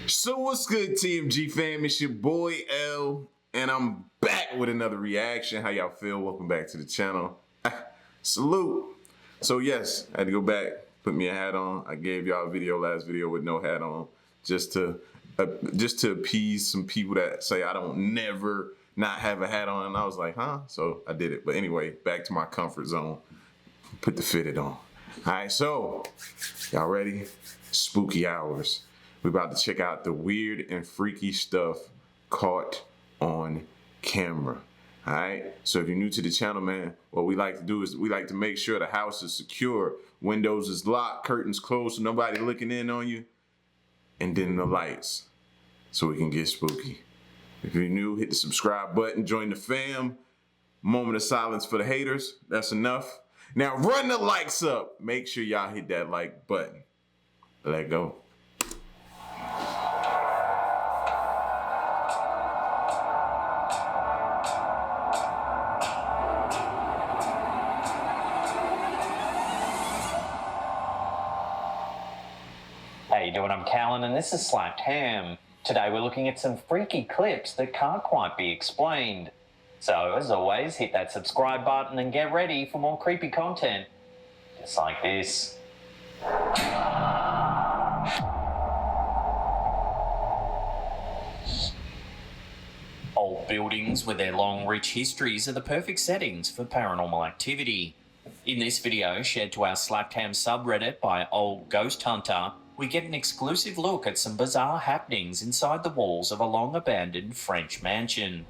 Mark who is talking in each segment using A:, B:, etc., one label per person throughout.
A: So what's good, TMG fam? It's your boy L, and I'm back with another reaction. How y'all feel? Welcome back to the channel. Salute. So yes, I had to go back, put me a hat on. I gave y'all a last video with no hat on, just to appease some people that say I don't never not have a hat on. And I was like, huh? So I did it. But anyway, back to my comfort zone. Put the fitted on. All right, so y'all ready? Spooky hours. We're about to check out the weird and freaky stuff caught on camera. All right. So if you're new to the channel, man, what we like to do is we like to make sure the house is secure, windows is locked, curtains closed, so nobody looking in on you, and then the lights, so we can get spooky. If you're new, hit the subscribe button, join the fam. Moment of silence for the haters. That's enough. Now run the likes up. Make sure y'all hit that like button. Let go.
B: How you doing? I'm Callan and this is Slapped Ham. Today we're looking at some freaky clips that can't quite be explained. So as always, hit that subscribe button and get ready for more creepy content. Just like this. Old buildings with their long, rich histories are the perfect settings for paranormal activity. In this video, shared to our Slapped Ham subreddit by Old Ghost Hunter, we get an exclusive look at some bizarre happenings inside the walls of a long-abandoned French mansion.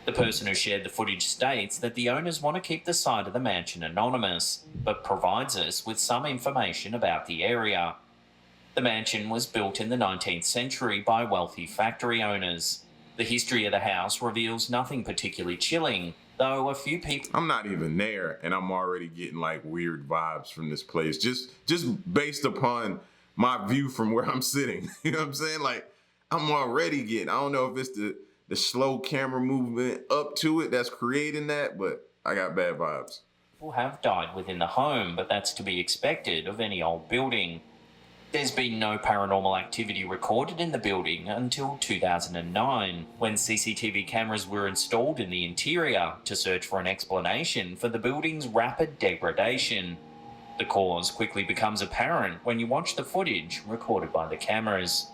B: The person who shared the footage states that the owners want to keep the site of the mansion anonymous, but provides us with some information about the area. The mansion was built in the 19th century by wealthy factory owners. The history of the house reveals nothing particularly chilling, though a few people...
A: I'm not even there, and I'm already getting like weird vibes from this place, just based upon my view from where I'm sitting. You know what I'm saying? Like, I'm already getting, I don't know if it's the slow camera movement up to it that's creating that, but I got bad vibes.
B: People have died within the home, but that's to be expected of any old building. There's been no paranormal activity recorded in the building until 2009, when CCTV cameras were installed in the interior to search for an explanation for the building's rapid degradation. The cause quickly becomes apparent when you watch the footage recorded by the cameras.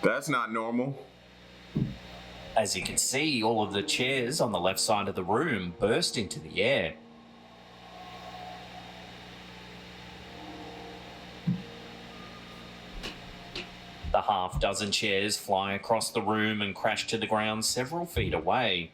A: That's not normal.
B: As you can see, all of the chairs on the left side of the room burst into the air. The half-dozen chairs fly across the room and crash to the ground several feet away.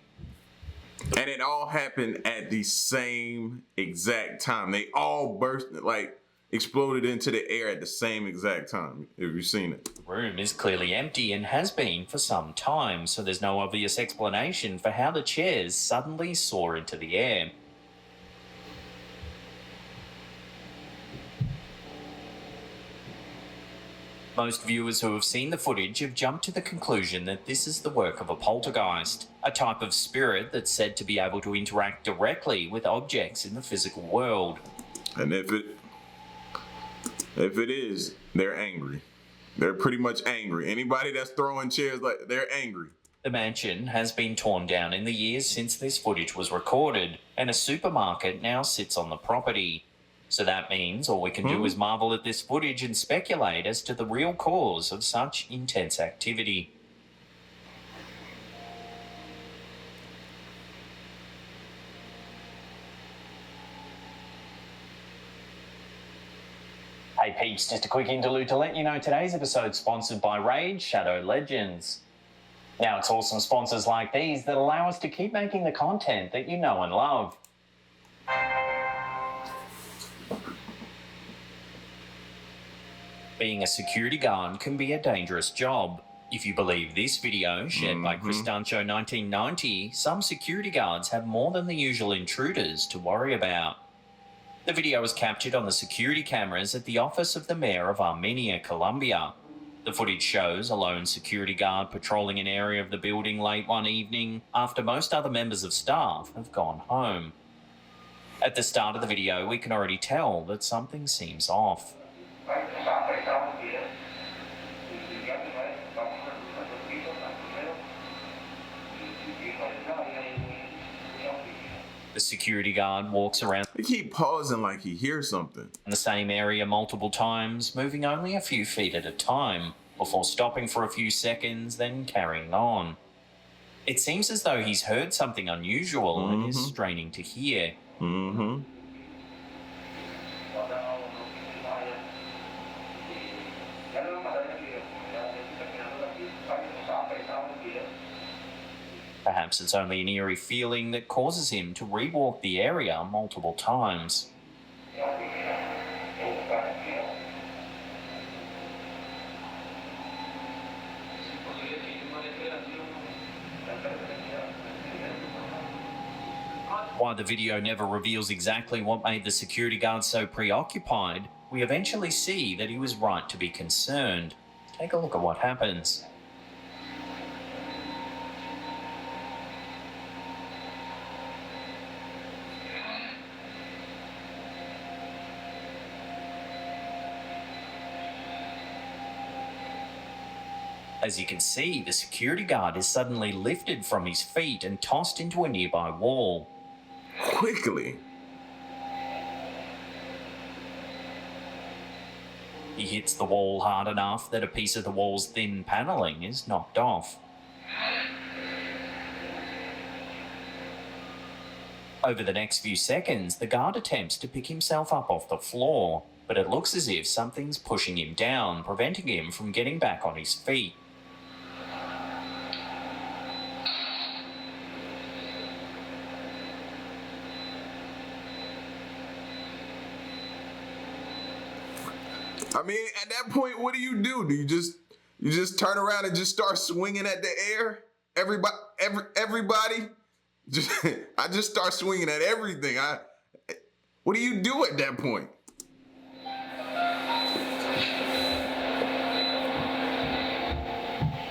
A: And it all happened at the same exact time. They all burst, like, exploded into the air at the same exact time. Have you seen it?
B: The room is clearly empty and has been for some time, so there's no obvious explanation for how the chairs suddenly soar into the air. Most viewers who have seen the footage have jumped to the conclusion that this is the work of a poltergeist, a type of spirit that's said to be able to interact directly with objects in the physical world.
A: And if it is, they're angry. They're pretty much angry. Anybody that's throwing chairs, like, they're angry.
B: The mansion has been torn down in the years since this footage was recorded, and a supermarket now sits on the property. So that means all we can do is marvel at this footage and speculate as to the real cause of such intense activity. Hey peeps, just a quick interlude to let you know today's episode is sponsored by Raid Shadow Legends. Now it's awesome sponsors like these that allow us to keep making the content that you know and love. Being a security guard can be a dangerous job. If you believe this video, shared by Cristancho 1990, some security guards have more than the usual intruders to worry about. The video was captured on the security cameras at the office of the mayor of Armenia, Colombia. The footage shows a lone security guard patrolling an area of the building late one evening after most other members of staff have gone home. At the start of the video, we can already tell that something seems off. The security guard walks around
A: They keep pausing like he hears something.
B: in the same area multiple times, moving only a few feet at a time, before stopping for a few seconds, then carrying on. It seems as though he's heard something unusual and is straining to hear. Perhaps it's only an eerie feeling that causes him to rewalk the area multiple times. While the video never reveals exactly what made the security guard so preoccupied, we eventually see that he was right to be concerned. Take a look at what happens. As you can see, the security guard is suddenly lifted from his feet and tossed into a nearby wall.
A: Quickly.
B: He hits the wall hard enough that a piece of the wall's thin paneling is knocked off. Over the next few seconds, the guard attempts to pick himself up off the floor, but it looks as if something's pushing him down, preventing him from getting back on his feet.
A: I mean, at that point, what do? Do you just turn around and just start swinging at the air? Everybody, I just start swinging at everything. What do you do at that point?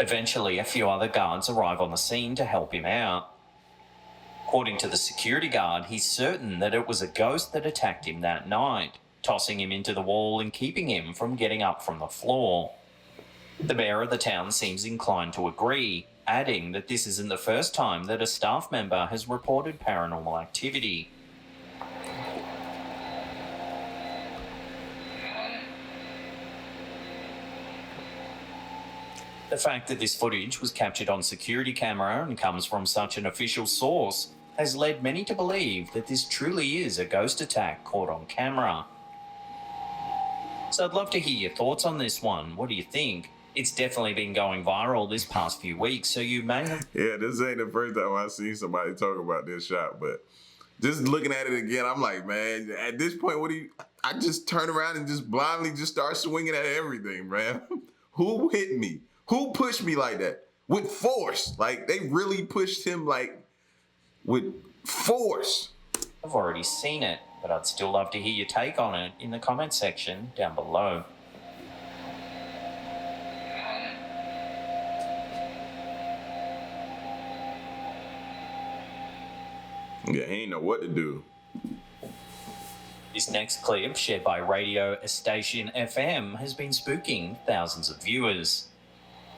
B: Eventually, a few other guards arrive on the scene to help him out. According to the security guard, he's certain that it was a ghost that attacked him that night, tossing him into the wall and keeping him from getting up from the floor. The mayor of the town seems inclined to agree, adding that this isn't the first time that a staff member has reported paranormal activity. The fact that this footage was captured on security camera and comes from such an official source has led many to believe that this truly is a ghost attack caught on camera. So I'd love to hear your thoughts on this one. What do you think? It's definitely been going viral this past few weeks, so you may have...
A: Yeah, this ain't the first time I've seen somebody talk about this shot, but just looking at it again, I'm like, man, at this point, I just turn around and just blindly just start swinging at everything, man. Who hit me? Who pushed me like that? With force. Like, they really pushed him, like, with force.
B: I've already seen it, but I'd still love to hear your take on it in the comment section down below.
A: Yeah, he ain't know what to do.
B: This next clip, shared by Radio Station FM, has been spooking thousands of viewers.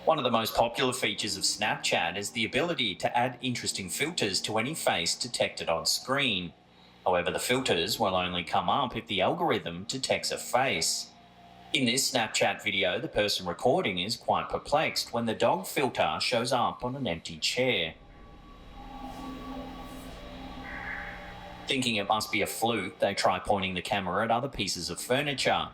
B: One of the most popular features of Snapchat is the ability to add interesting filters to any face detected on screen. However, the filters will only come up if the algorithm detects a face. In this Snapchat video, the person recording is quite perplexed when the dog filter shows up on an empty chair. Thinking it must be a fluke, they try pointing the camera at other pieces of furniture.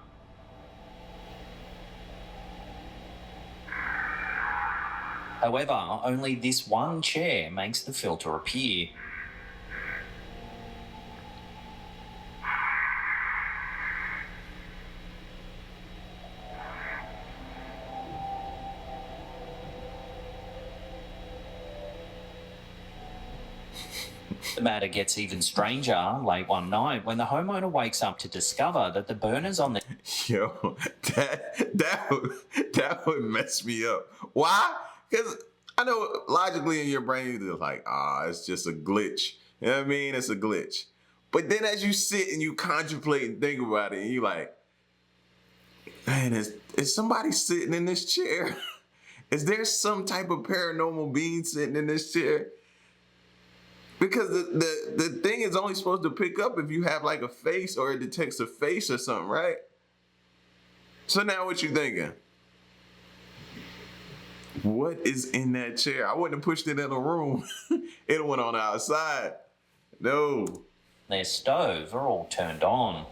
B: However, only this one chair makes the filter appear. The matter gets even stranger late one night when the homeowner wakes up to discover that the burners on the
A: Yo, that would mess me up. Why? Because I know logically in your brain you're like, it's just a glitch. You know what I mean? It's a glitch. But then as you sit and you contemplate and think about it, and you like, man, is somebody sitting in this chair? Is there some type of paranormal being sitting in this chair? Because the thing is only supposed to pick up if you have like a face or it detects a face or something, right? So now what you thinking? What is in that chair? I wouldn't have pushed it in a room. It went on the outside. No.
B: their stove are all turned on.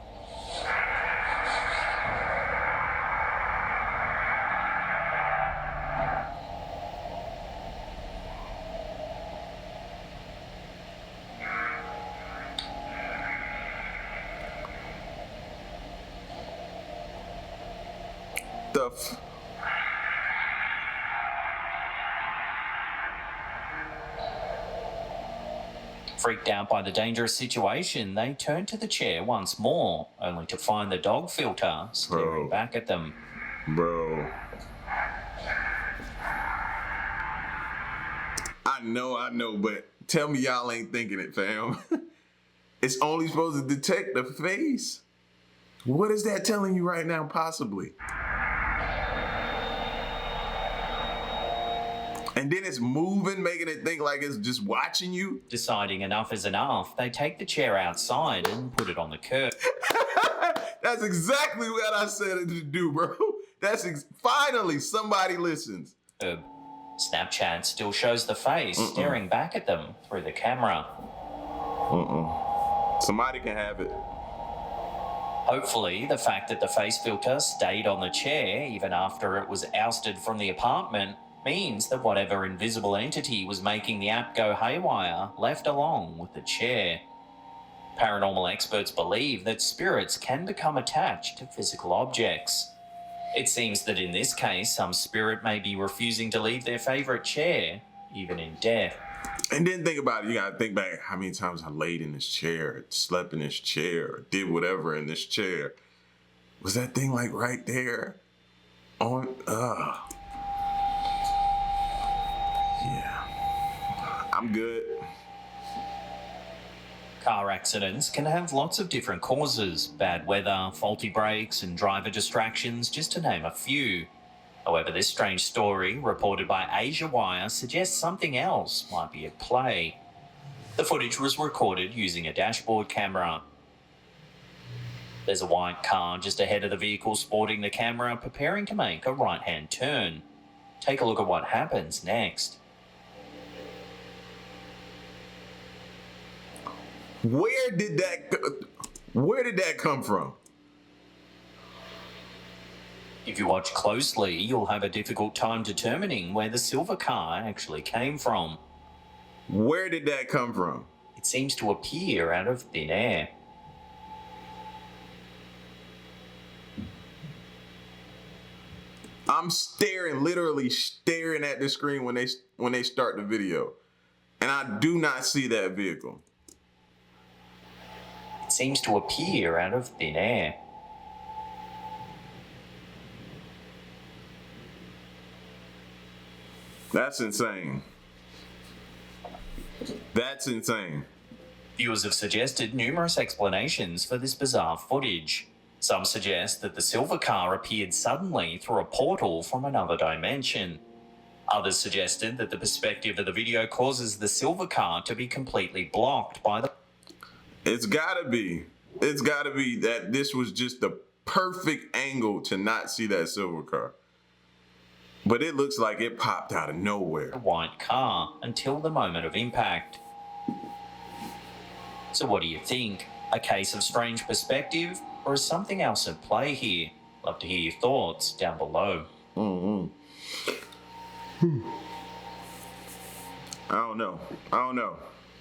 B: Freaked out by the dangerous situation, they turn to the chair once more, only to find the dog filter staring back at them.
A: Bro. I know, but tell me y'all ain't thinking it, fam. It's only supposed to detect the face. What is that telling you right now, possibly? And then it's moving, making it think like it's just watching you.
B: Deciding enough is enough, they take the chair outside and put it on the curb.
A: That's exactly what I said it to do, bro. Finally somebody listens.
B: Snapchat still shows the face staring back at them through the camera.
A: Somebody can have it.
B: Hopefully, the fact that the face filter stayed on the chair even after it was ousted from the apartment means that whatever invisible entity was making the app go haywire left along with the chair. Paranormal experts believe that spirits can become attached to physical objects. It seems that in this case, some spirit may be refusing to leave their favourite chair, even in death.
A: And then think about it, you gotta think back how many times I laid in this chair, slept in this chair, did whatever in this chair. Was that thing like right there? Yeah. I'm good.
B: Car accidents can have lots of different causes: bad weather, faulty brakes, and driver distractions, just to name a few. However, this strange story, reported by Asia Wire, suggests something else might be at play. The footage was recorded using a dashboard camera. There's a white car just ahead of the vehicle sporting the camera, preparing to make a right-hand turn. Take a look at what happens next.
A: Where did that come from?
B: If you watch closely, you'll have a difficult time determining where the silver car actually came from.
A: Where did that come from?
B: It seems to appear out of thin air.
A: I'm literally staring at the screen when they start the video, and I do not see that vehicle.
B: It seems to appear out of thin air.
A: That's insane. That's insane.
B: Viewers have suggested numerous explanations for this bizarre footage. Some suggest that the silver car appeared suddenly through a portal from another dimension. Others suggested that the perspective of the video causes the silver car to be completely blocked by the...
A: It's gotta be that this was just the perfect angle to not see that silver car. But it looks like it popped out of nowhere.
B: White car until the moment of impact. So what do you think? A case of strange perspective, or is something else at play here? Love to hear your thoughts down below.
A: I don't know.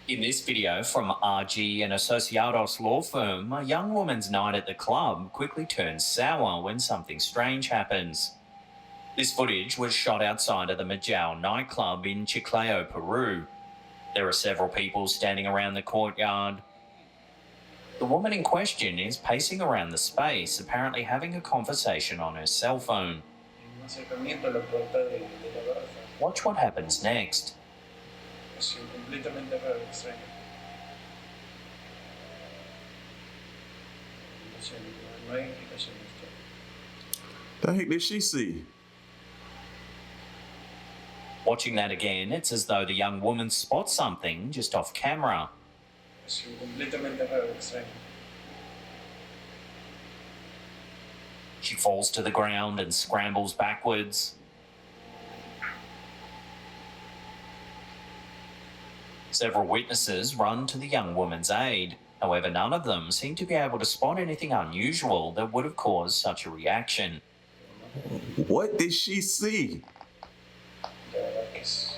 B: In this video from RG and Asociados law firm, a young woman's night at the club quickly turns sour when something strange happens. This footage was shot outside of the Majao nightclub in Chiclayo, Peru. There are several people standing around the courtyard. The woman in question is pacing around the space, apparently having a conversation on her cell phone.
C: En un acercamiento a la puerta de la barra,
B: Watch what happens next.
C: así completamente raro, extraño. No sé, no hay explicación de esto.
A: The heck did she see?
B: Watching that again, it's as though the young woman spots something just off camera.
C: Así completamente raro, extraño.
B: She falls to the ground and scrambles backwards. Several witnesses run to the young woman's aid. However, none of them seem to be able to spot anything unusual that would have caused such a reaction.
A: What did she see?
C: La verdad que es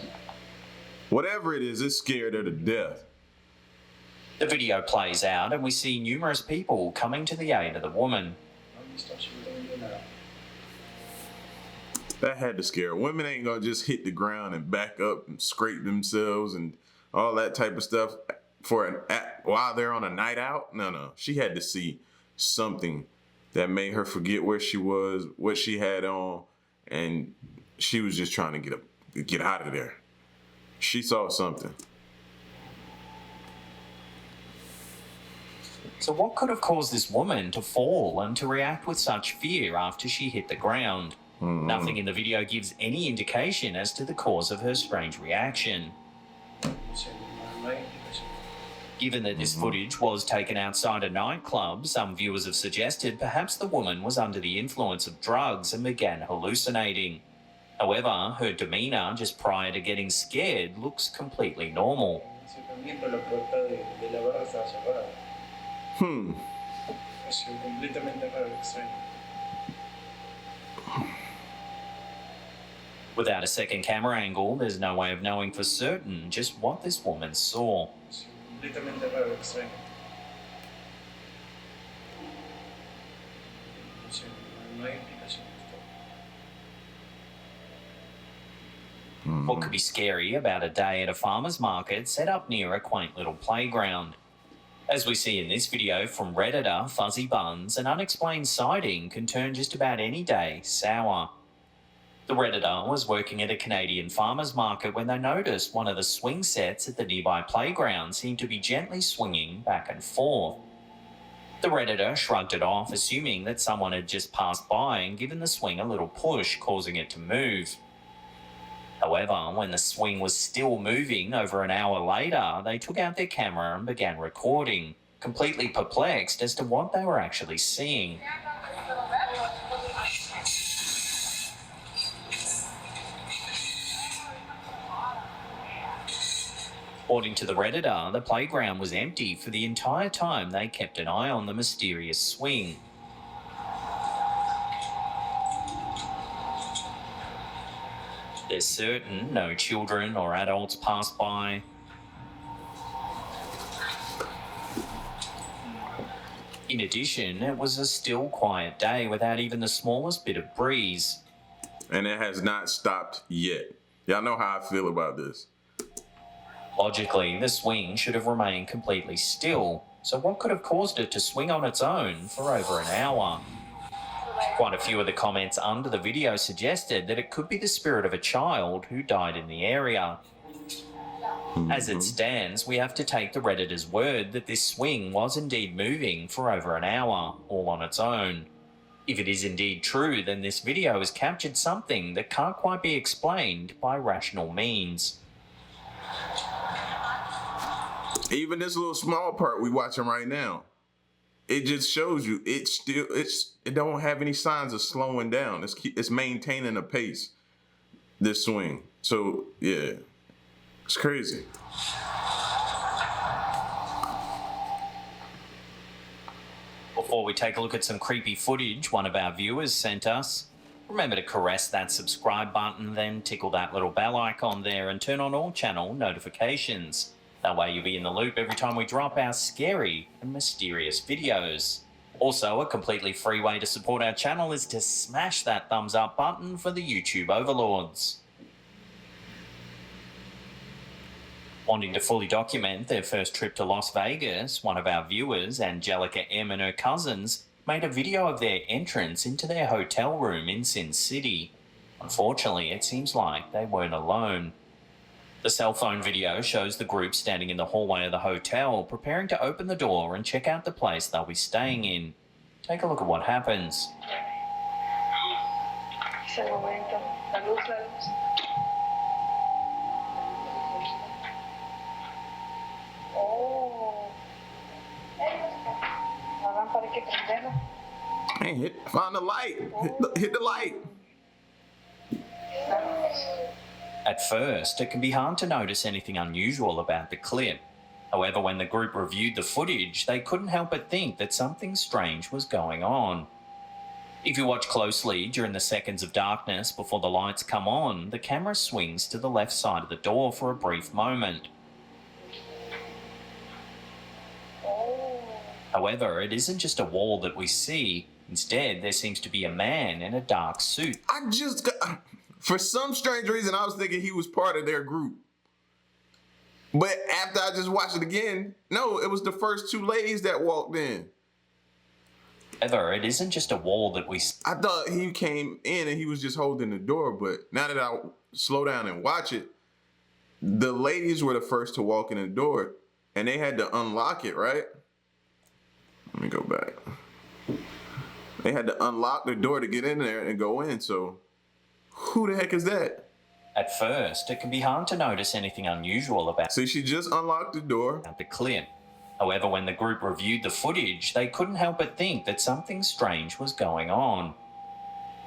A: Whatever it is, it scared her to death.
B: The video plays out and we see numerous people coming to the aid of the woman.
C: no han visto absolutamente nada.
A: That had to scare her. Women ain't gonna just hit the ground and back up and scrape themselves and all that type of stuff while they're on a night out. No. She had to see something that made her forget where she was, what she had on, and she was just trying to get out of there. She saw something.
B: So what could have caused this woman to fall and to react with such fear after she hit the ground? Nothing in the video gives any indication as to the cause of her strange reaction.
C: No sé, no hay explicación.
B: Given that this footage was taken outside a nightclub, some viewers have suggested perhaps the woman was under the influence of drugs and began hallucinating. However, her demeanour just prior to getting scared looks completely normal.
C: En un acercamiento a la puerta de la barra estaba cerrada. Así completamente raro, extraño.
B: Without a second camera angle, there's no way of knowing for certain just what this woman saw.
C: Así completamente raro, extraño. No sé, no hay explicación de esto.
B: What could be scary about a day at a farmer's market set up near a quaint little playground? As we see in this video from Redditor Fuzzy Buns, an unexplained sighting can turn just about any day sour. The Redditor was working at a Canadian farmer's market when they noticed one of the swing sets at the nearby playground seemed to be gently swinging back and forth. The Redditor shrugged it off, assuming that someone had just passed by and given the swing a little push, causing it to move. However, when the swing was still moving over an hour later, they took out their camera and began recording, completely perplexed as to what they were actually seeing. According to the Redditor, the playground was empty for the entire time they kept an eye on the mysterious swing. They're certain no children or adults passed by. In addition, it was a still, quiet day without even the smallest bit of breeze.
A: And it has not stopped yet. Y'all know how I feel about this.
B: Logically, the swing should have remained completely still, so what could have caused it to swing on its own for over an hour? Quite a few of the comments under the video suggested that it could be the spirit of a child who died in the area. As it stands, we have to take the Redditor's word that this swing was indeed moving for over an hour, all on its own. If it is indeed true, then this video has captured something that can't quite be explained by rational means.
A: Even this little small part we watching right now, it just shows you it don't have any signs of slowing down. It's maintaining a pace, this swing. So yeah, it's crazy.
B: Before we take a look at some creepy footage one of our viewers sent us, remember to caress that subscribe button, then tickle that little bell icon there and turn on all channel notifications. That way you'll be in the loop every time we drop our scary and mysterious videos. Also, a completely free way to support our channel is to smash that thumbs up button for the YouTube overlords. Wanting to fully document their first trip to Las Vegas, one of our viewers, Angelica M, and her cousins, made a video of their entrance into their hotel room in Sin City. Unfortunately, it seems like they weren't alone. The cell phone video shows the group standing in the hallway of the hotel, preparing to open the door and check out the place they'll be staying in. Take a look at what happens.
D: Es el momento. La luz, la luz. Oh. La lámpara hay que prenderla.
A: Man, find the light. Hit the light.
B: At first, it can be hard to notice anything unusual about the clip. However, when the group reviewed the footage, they couldn't help but think that something strange was going on. If you watch closely, during the seconds of darkness before the lights come on, the camera swings to the left side of the door for a brief moment. However, it isn't just a wall that we see. Instead, there seems to be a man in a dark suit.
A: For some strange reason, I was thinking he was part of their group. But after I just watched it again, no, it was the first two ladies that walked in.
B: However, it isn't just a wall that we see.
A: I thought he came in and he was just holding the door, but now that I slow down and watch it, the ladies were the first to walk in the door, and they had to unlock it, right? Let me go back. They had to unlock the door to get in there and go in, so who the heck is that?
B: At first, it can be hard to notice anything unusual about
A: See, she just unlocked the door.
B: the clip. However, when the group reviewed the footage, they couldn't help but think that something strange was going on.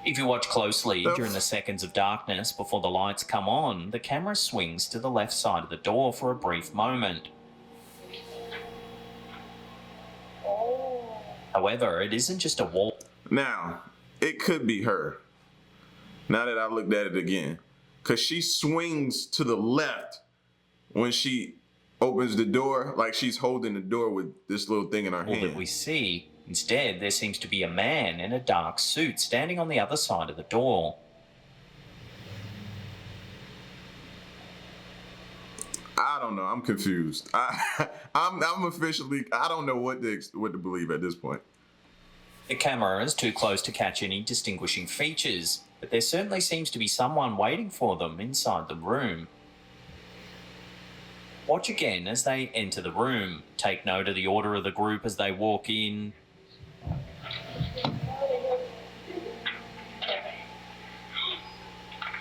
B: If you watch closely, during the seconds of darkness before the lights come on, the camera swings to the left side of the door for a brief moment. However, it isn't just a wall.
A: Now, it could be her. Now that I looked at it again. Because she swings to the left when she opens the door, like she's holding the door with this little thing in her
B: All that
A: hand.
B: we see. Instead, there seems to be a man in a dark suit standing on the other side of the door.
A: I don't know. I'm confused. I'm officially. I don't know what to believe at this point.
B: The camera is too close to catch any distinguishing features, but there certainly seems to be someone waiting for them inside the room. Watch again as they enter the room. Take note of the order of the group as they walk in.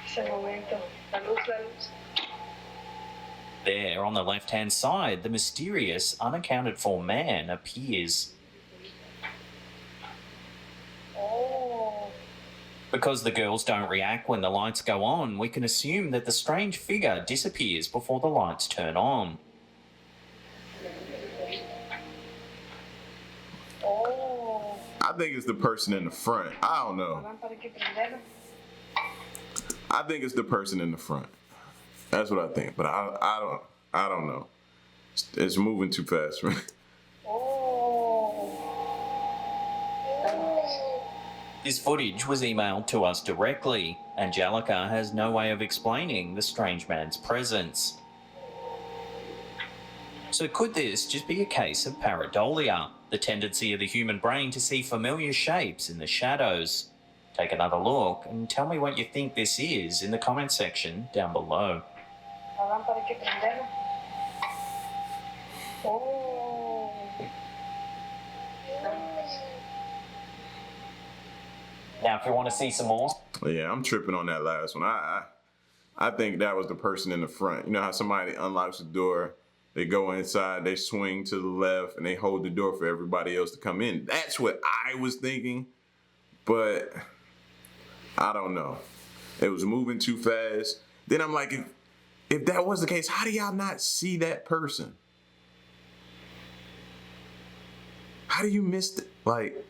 D: Es el momento. La luz, la luz.
B: There, on the left-hand side, the mysterious, unaccounted-for man appears.
D: Oh.
B: Because the girls don't react when the lights go on, we can assume that the strange figure disappears before the lights turn on.
D: Oh.
A: I think it's the person in the front. I don't
D: La
A: know.
D: lámpara hay que prenderla.
A: I think it's the person in the front. That's what I think. But I don't know. It's moving too fast for me.
D: Oh.
B: This footage was emailed to us directly. Angelica has no way of explaining the strange man's presence. So could this just be a case of pareidolia, the tendency of the human brain to see familiar shapes in the shadows? Take another look and tell me what you think this is in the comment section down below.
D: La lámpara hay que prenderla. Oh.
B: Now, if you want to see some more,
A: Yeah, I'm tripping on that last one. I think that was the person in the front. You know how somebody unlocks the door, they go inside, they swing to the left, and they hold the door for everybody else to come in. That's what I was thinking, but I don't know. It was moving too fast. Then I'm like, if that was the case, how do y'all not see that person? How do you miss it? Like,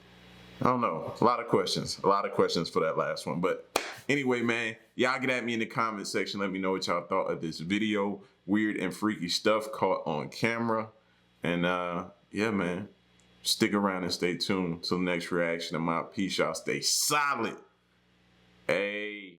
A: I don't know. A lot of questions for that last one. But anyway, man, y'all get at me in the comment section. Let me know what y'all thought of this video. Weird and freaky stuff caught on camera. And yeah, man, stick around and stay tuned till the next reaction. I'm out. Peace, y'all. Stay solid. Hey.